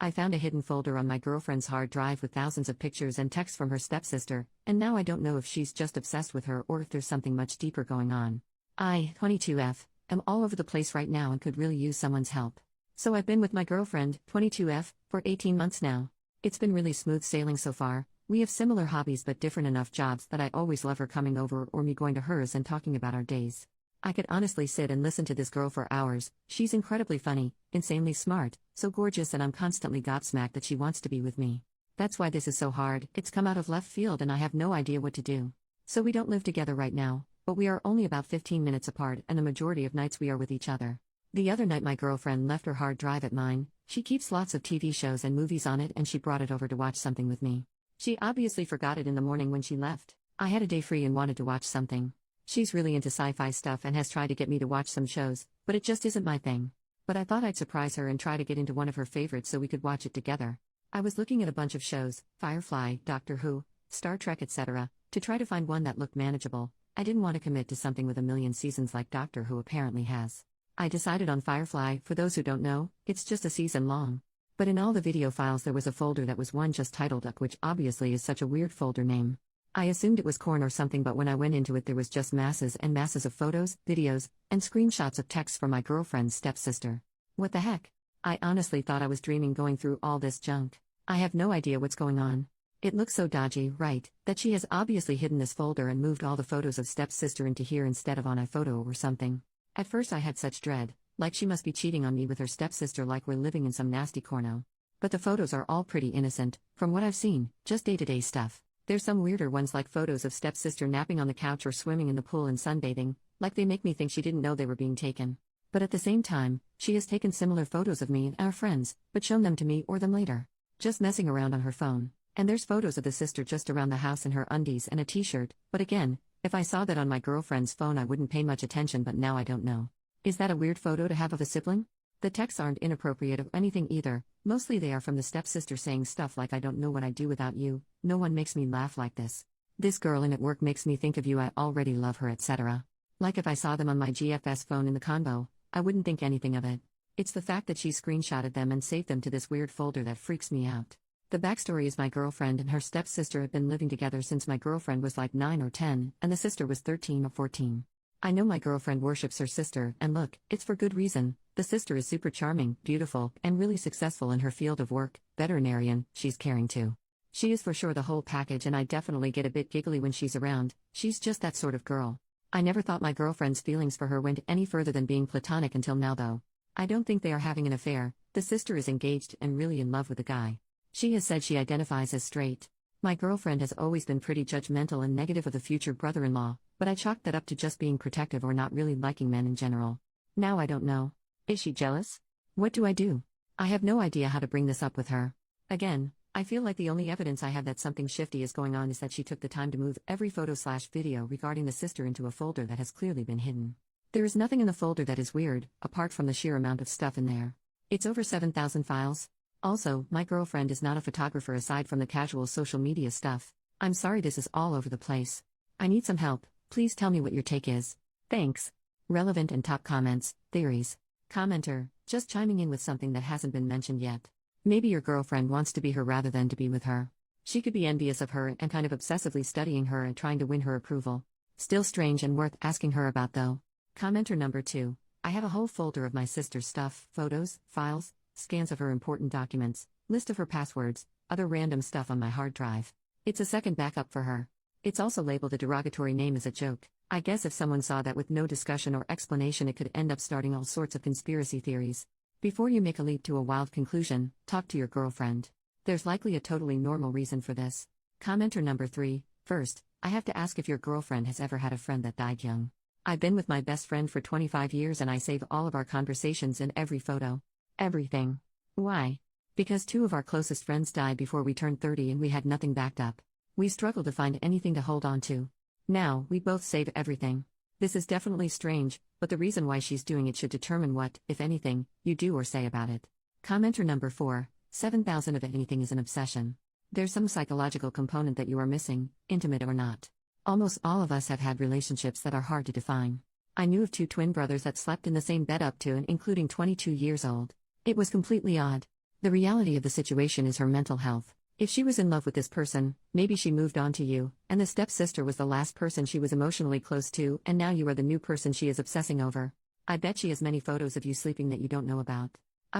I found a hidden folder on my girlfriend's hard drive with thousands of pictures and texts from her stepsister, and now I don't know if she's just obsessed with her or if there's something much deeper going on. I, 22F, am all over the place right now and could really use someone's help. So I've been with my girlfriend, 22F, for 18 months now. It's been really smooth sailing so far. We have similar hobbies but different enough jobs that I always love her coming over or me going to hers and talking about our days. I could honestly sit and listen to this girl for hours. She's incredibly funny, insanely smart, so gorgeous, and I'm constantly gobsmacked that she wants to be with me. That's why this is so hard. It's come out of left field and I have no idea what to do. So we don't live together right now, but we are only about 15 minutes apart and the majority of nights we are with each other. The other night my girlfriend left her hard drive at mine. She keeps lots of TV shows and movies on it and she brought it over to watch something with me. She obviously forgot it in the morning when she left. I had a day free and wanted to watch something. She's really into sci-fi stuff and has tried to get me to watch some shows, but it just isn't my thing. But I thought I'd surprise her and try to get into one of her favorites so we could watch it together. I was looking at a bunch of shows, Firefly, Doctor Who, Star Trek, etc., to try to find one that looked manageable. I didn't want to commit to something with a million seasons like Doctor Who apparently has. I decided on Firefly. For those who don't know, it's just a season long. But in all the video files there was a folder that was one just titled Duck, which obviously is such a weird folder name. I assumed it was corn or something, but when I went into it there was just masses and masses of photos, videos, and screenshots of texts from my girlfriend's stepsister. What the heck? I honestly thought I was dreaming going through all this junk. I have no idea what's going on. It looks so dodgy, right, that she has obviously hidden this folder and moved all the photos of stepsister into here instead of on iPhoto or something. At first I had such dread, like she must be cheating on me with her stepsister, like we're living in some nasty corno. But the photos are all pretty innocent, from what I've seen, just day-to-day stuff. There's some weirder ones like photos of stepsister napping on the couch or swimming in the pool and sunbathing, like they make me think she didn't know they were being taken. But at the same time, she has taken similar photos of me and our friends, but shown them to me or them later. Just messing around on her phone. And there's photos of the sister just around the house in her undies and a t-shirt, but again, if I saw that on my girlfriend's phone I wouldn't pay much attention, but now I don't know. Is that a weird photo to have of a sibling? The texts aren't inappropriate or anything either, mostly they are from the stepsister saying stuff like, "I don't know what I'd do without you, no one makes me laugh like this. This girl in at work makes me think of you, I already love her," etc. Like if I saw them on my GFS phone in the convo, I wouldn't think anything of it. It's the fact that she screenshotted them and saved them to this weird folder that freaks me out. The backstory is my girlfriend and her stepsister have been living together since my girlfriend was like 9 or 10, and the sister was 13 or 14. I know my girlfriend worships her sister, and look, it's for good reason. The sister is super charming, beautiful, and really successful in her field of work, veterinarian. She's caring too. She is for sure the whole package, and I definitely get a bit giggly when she's around. She's just that sort of girl. I never thought my girlfriend's feelings for her went any further than being platonic until now though. I don't think they are having an affair. The sister is engaged and really in love with the guy. She has said she identifies as straight. My girlfriend has always been pretty judgmental and negative of the future brother-in-law, but I chalked that up to just being protective or not really liking men in general. Now I don't know. Is she jealous? What do I do? I have no idea how to bring this up with her. Again, I feel like the only evidence I have that something shifty is going on is that she took the time to move every photo/video regarding the sister into a folder that has clearly been hidden. There is nothing in the folder that is weird, apart from the sheer amount of stuff in there. It's over 7,000 files. Also, my girlfriend is not a photographer aside from the casual social media stuff. I'm sorry this is all over the place. I need some help. Please tell me what your take is. Thanks. Relevant and top comments, theories. Commenter, just chiming in with something that hasn't been mentioned yet. Maybe your girlfriend wants to be her rather than to be with her. She could be envious of her and kind of obsessively studying her and trying to win her approval. Still strange and worth asking her about though. Commenter number 2. I have a whole folder of my sister's stuff, photos, files, scans of her important documents, list of her passwords, other random stuff on my hard drive. It's a second backup for her. It's also labeled a derogatory name as a joke. I guess if someone saw that with no discussion or explanation it could end up starting all sorts of conspiracy theories. Before you make a leap to a wild conclusion, talk to your girlfriend. There's likely a totally normal reason for this. Commenter number 3. First, I have to ask if your girlfriend has ever had a friend that died young. I've been with my best friend for 25 years and I save all of our conversations and every photo. Everything. Why? Because 2 of our closest friends died before we turned 30 and we had nothing backed up. We struggled to find anything to hold on to. Now, we both save everything. This is definitely strange, but the reason why she's doing it should determine what, if anything, you do or say about it. Commenter number 4. 7,000 of anything is an obsession. There's some psychological component that you are missing, intimate or not. Almost all of us have had relationships that are hard to define. I knew of 2 twin brothers that slept in the same bed up to and including 22 years old. It was completely odd. The reality of the situation is her mental health. If she was in love with this person, maybe she moved on to you, and the stepsister was the last person she was emotionally close to, and now you are the new person she is obsessing over. I bet she has many photos of you sleeping that you don't know about.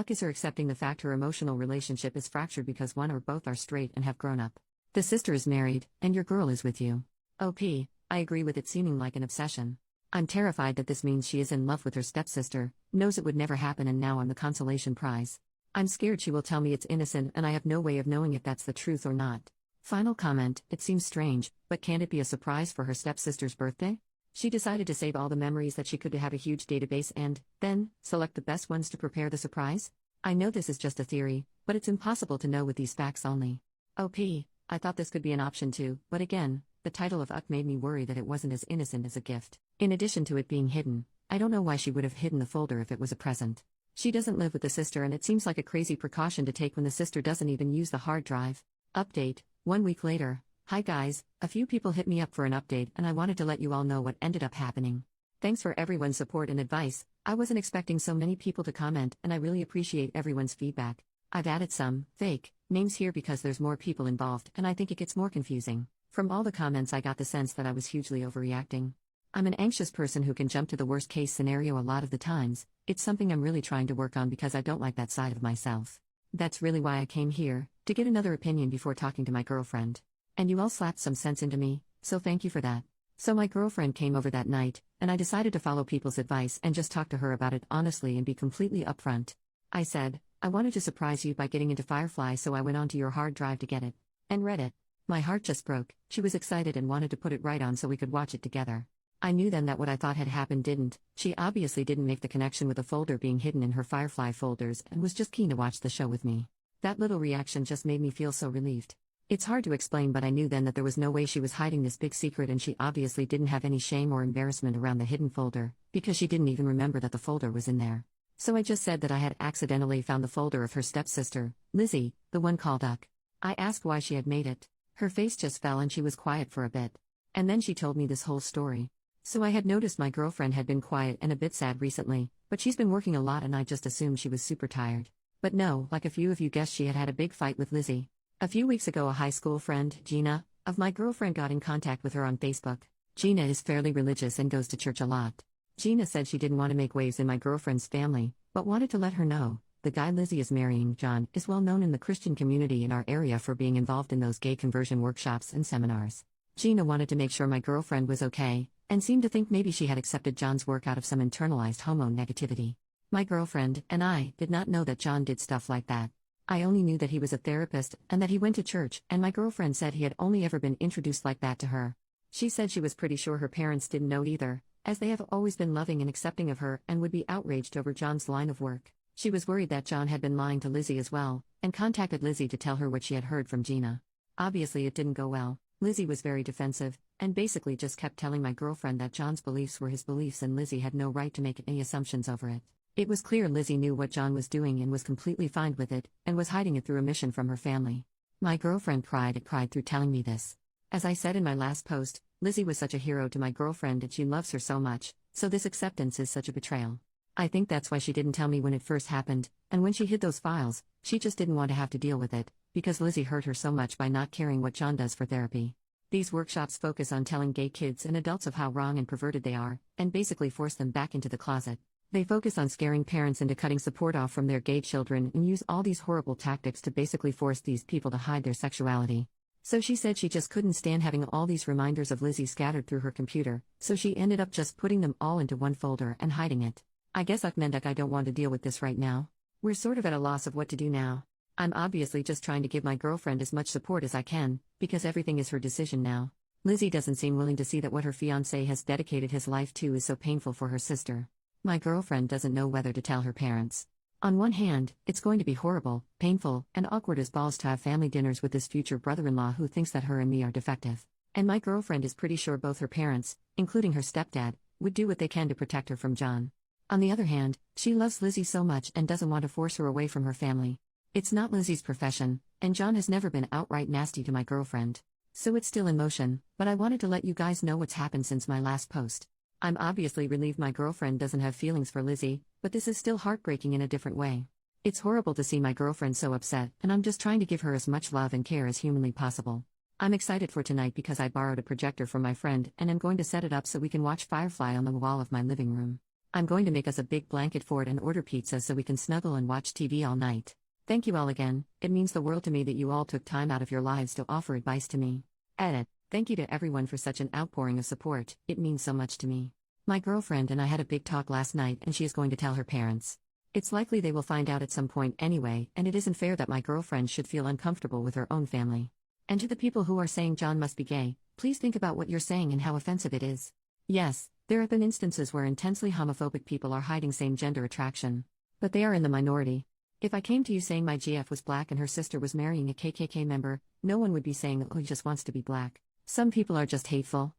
Is her accepting the fact her emotional relationship is fractured because one or both are straight and have grown up. The sister is married, and your girl is with you. I agree with it seeming like an obsession. I'm terrified that this means she is in love with her stepsister, knows it would never happen, and now I'm the consolation prize. I'm scared she will tell me it's innocent and I have no way of knowing if that's the truth or not. Final comment, it seems strange, but can it be a surprise for her stepsister's birthday? She decided to save all the memories that she could to have a huge database and, then, select the best ones to prepare the surprise? I know this is just a theory, but it's impossible to know with these facts only. I thought this could be an option too, but again, the title of made me worry that it wasn't as innocent as a gift. In addition to it being hidden, I don't know why she would have hidden the folder if it was a present. She doesn't live with the sister and it seems like a crazy precaution to take when the sister doesn't even use the hard drive. Update, 1 week later. Hi guys, a few people hit me up for an update and I wanted to let you all know what ended up happening. Thanks for everyone's support and advice. I wasn't expecting so many people to comment and I really appreciate everyone's feedback. I've added some fake names here because there's more people involved and I think it gets more confusing. From all the comments I got the sense that I was hugely overreacting. I'm an anxious person who can jump to the worst case scenario a lot of the times. It's something I'm really trying to work on because I don't like that side of myself. That's really why I came here, to get another opinion before talking to my girlfriend. And you all slapped some sense into me, so thank you for that. So my girlfriend came over that night, and I decided to follow people's advice and just talk to her about it honestly and be completely upfront. I said, I wanted to surprise you by getting into Firefly, so I went onto your hard drive to get it. And read it. My heart just broke. She was excited and wanted to put it right on so we could watch it together. I knew then that what I thought had happened didn't. She obviously didn't make the connection with the folder being hidden in her Firefly folders and was just keen to watch the show with me. That little reaction just made me feel so relieved. It's hard to explain, but I knew then that there was no way she was hiding this big secret, and she obviously didn't have any shame or embarrassment around the hidden folder, because she didn't even remember that the folder was in there. So I just said that I had accidentally found the folder of her stepsister, Lizzie, the one called Uck. I asked why she had made it. Her face just fell and she was quiet for a bit. And then she told me this whole story. So I had noticed my girlfriend had been quiet and a bit sad recently, but she's been working a lot and I just assumed she was super tired. But no, like a few of you guessed, she had had a big fight with Lizzie. A few weeks ago, a high school friend, Gina, of my girlfriend got in contact with her on Facebook. Gina is fairly religious and goes to church a lot. Gina said she didn't want to make waves in my girlfriend's family, but wanted to let her know, the guy Lizzie is marrying, John, is well known in the Christian community in our area for being involved in those gay conversion workshops and seminars. Gina wanted to make sure my girlfriend was okay, and seemed to think maybe she had accepted John's work out of some internalized homo negativity. My girlfriend and I did not know that John did stuff like that. I only knew that he was a therapist and that he went to church, and my girlfriend said he had only ever been introduced like that to her. She said she was pretty sure her parents didn't know either, as they have always been loving and accepting of her and would be outraged over John's line of work. She was worried that John had been lying to Lizzie as well, and contacted Lizzie to tell her what she had heard from Gina. Obviously it didn't go well. Lizzie was very defensive, and basically just kept telling my girlfriend that John's beliefs were his beliefs and Lizzie had no right to make any assumptions over it. It was clear Lizzie knew what John was doing and was completely fine with it, and was hiding it through a mission from her family. My girlfriend cried through telling me this. As I said in my last post, Lizzie was such a hero to my girlfriend and she loves her so much, so this acceptance is such a betrayal. I think that's why she didn't tell me when it first happened, and when she hid those files, she just didn't want to have to deal with it, because Lizzie hurt her so much by not caring what John does for therapy. These workshops focus on telling gay kids and adults of how wrong and perverted they are, and basically force them back into the closet. They focus on scaring parents into cutting support off from their gay children and use all these horrible tactics to basically force these people to hide their sexuality. So she said she just couldn't stand having all these reminders of Lizzie scattered through her computer, so she ended up just putting them all into one folder and hiding it. I guess I don't want to deal with this right now. We're sort of at a loss of what to do now. I'm obviously just trying to give my girlfriend as much support as I can, because everything is her decision now. Lizzie doesn't seem willing to see that what her fiancé has dedicated his life to is so painful for her sister. My girlfriend doesn't know whether to tell her parents. On one hand, it's going to be horrible, painful, and awkward as balls to have family dinners with this future brother-in-law who thinks that her and me are defective. And my girlfriend is pretty sure both her parents, including her stepdad, would do what they can to protect her from John. On the other hand, she loves Lizzie so much and doesn't want to force her away from her family. It's not Lizzie's profession, and John has never been outright nasty to my girlfriend. So it's still in motion, but I wanted to let you guys know what's happened since my last post. I'm obviously relieved my girlfriend doesn't have feelings for Lizzie, but this is still heartbreaking in a different way. It's horrible to see my girlfriend so upset, and I'm just trying to give her as much love and care as humanly possible. I'm excited for tonight because I borrowed a projector from my friend and am going to set it up so we can watch Firefly on the wall of my living room. I'm going to make us a big blanket fort and order pizza so we can snuggle and watch TV all night. Thank you all again, it means the world to me that you all took time out of your lives to offer advice to me. Edit. Thank you to everyone for such an outpouring of support, it means so much to me. My girlfriend and I had a big talk last night and she is going to tell her parents. It's likely they will find out at some point anyway, and it isn't fair that my girlfriend should feel uncomfortable with her own family. And to the people who are saying John must be gay, please think about what you're saying and how offensive it is. Yes, there have been instances where intensely homophobic people are hiding same-gender attraction. But they are in the minority. If I came to you saying my GF was black and her sister was marrying a KKK member, no one would be saying, oh, he just wants to be black. Some people are just hateful.